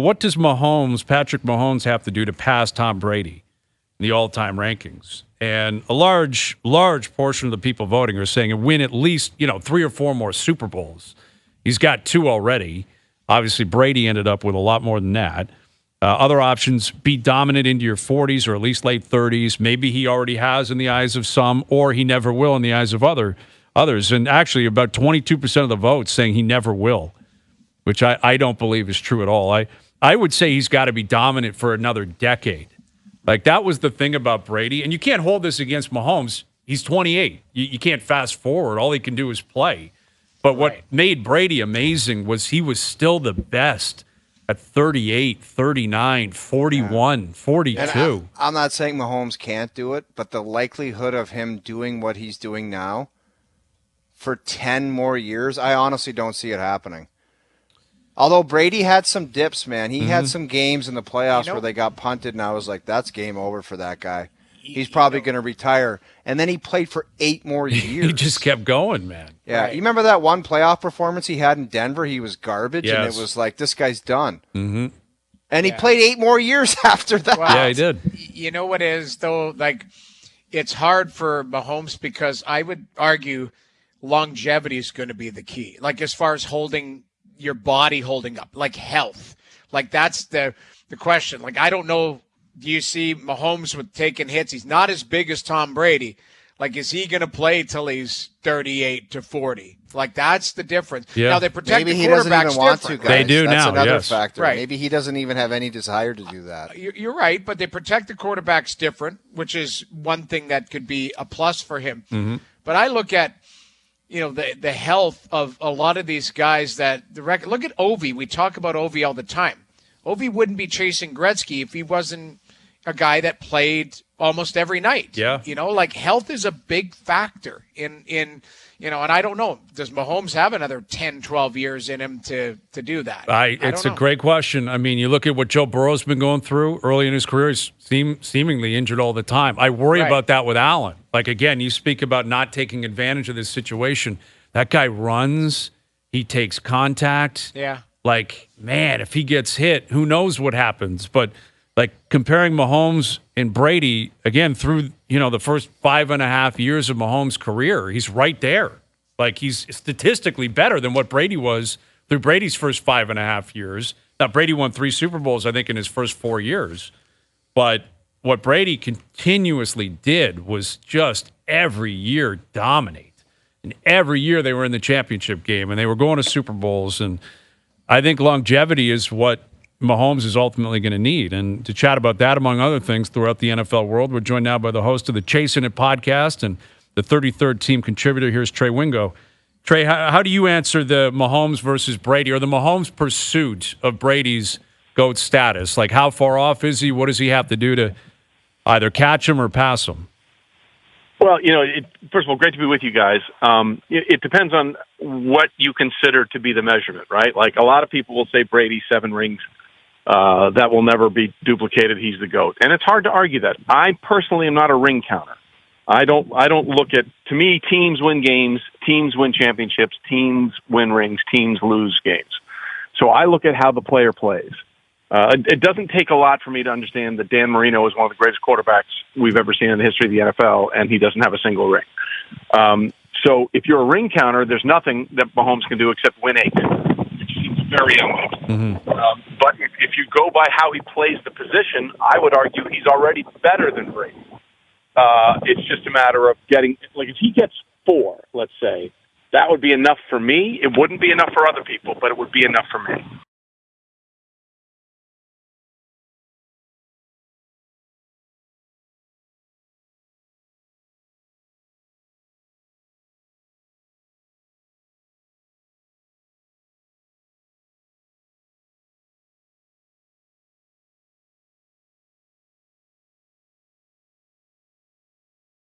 what does Patrick Mahomes, have to do to pass Tom Brady in the all-time rankings? And a large portion of the people voting are saying and win at least, 3 or 4 more Super Bowls. He's got 2 already. Obviously, Brady ended up with a lot more than that. Other options, be dominant into your 40s or at least late 30s. Maybe he already has in the eyes of some, or he never will in the eyes of others. And actually, about 22% of the votes saying he never will, which I don't believe is true at all. I would say he's got to be dominant for another decade. Like, that was the thing about Brady. And you can't hold this against Mahomes. He's 28. You can't fast forward. All he can do is play. But what made Brady amazing was he was still the best at 38, 39, 41, 42. And I'm not saying Mahomes can't do it, but the likelihood of him doing what he's doing now for 10 more years, I honestly don't see it happening. Although Brady had some dips, man. He had some games in the playoffs where they got punted, and I was like, that's game over for that guy. He's probably going to retire. And then he played for 8 more years. He just kept going, man. Yeah. Right. You remember that one playoff performance he had in Denver? He was garbage, and it was like, this guy's done. Mm-hmm. And he played 8 more years after that. Well, yeah, he did. You know what is, though? Like, it's hard for Mahomes because I would argue longevity is going to be the key. Like, as far as holding your body holding up, like health. Like, that's the question. Like, I don't know. Do you see Mahomes with taking hits? He's not as big as Tom Brady. Like, is he going to play till he's 38 to 40? Like, that's the difference. Yeah. Now, they protect Maybe the quarterbacks he doesn't even want to, guys. They do that's now, another yes. factor. Right. Maybe he doesn't even have any desire to do that. You're right, but they protect the quarterbacks different, which is one thing that could be a plus for him. Mm-hmm. But I look at, the health of a lot of these guys that look at Ovi. We talk about Ovi all the time. Ovi wouldn't be chasing Gretzky if he wasn't a guy that played almost every night. Yeah. Like, health is a big factor in and I don't know. Does Mahomes have another 10, 12 years in him to do that? It's a great question. I mean, you look at what Joe Burrow's been going through early in his career. He's seemingly injured all the time. I worry about that with Allen. Like, again, you speak about not taking advantage of this situation. That guy runs. He takes contact. Yeah. Like, man, if he gets hit, who knows what happens. But, like, comparing Mahomes and Brady, again, through, the first 5.5 years of Mahomes' career, he's right there. Like, he's statistically better than what Brady was through Brady's first 5.5 years. Now, Brady won 3 Super Bowls, I think, in his first 4 years. But what Brady continuously did was just every year dominate. And every year they were in the championship game, and they were going to Super Bowls. And I think longevity is what Mahomes is ultimately going to need. And to chat about that, among other things, throughout the NFL world, we're joined now by the host of the Chasin podcast and the 33rd team contributor. Here's Trey Wingo. Trey, how do you answer the Mahomes versus Brady, or the Mahomes pursuit of Brady's GOAT status? Like, how far off is he? What does he have to do to either catch him or pass him? Well, first of all, great to be with you guys. It depends on what you consider to be the measurement, right? Like, a lot of people will say Brady, 7 rings. That will never be duplicated. He's the GOAT. And it's hard to argue that. I personally am not a ring counter. I don't look at, to me, teams win games, teams win championships, teams win rings, teams lose games. So I look at how the player plays. It doesn't take a lot for me to understand that Dan Marino is one of the greatest quarterbacks we've ever seen in the history of the NFL, and he doesn't have a single ring. So if you're a ring counter, there's nothing that Mahomes can do except win 8. Very unlikely. Mm-hmm. But if you go by how he plays the position, I would argue he's already better than Brady. It's just a matter of getting, like, if he gets 4, let's say, that would be enough for me. It wouldn't be enough for other people, but it would be enough for me.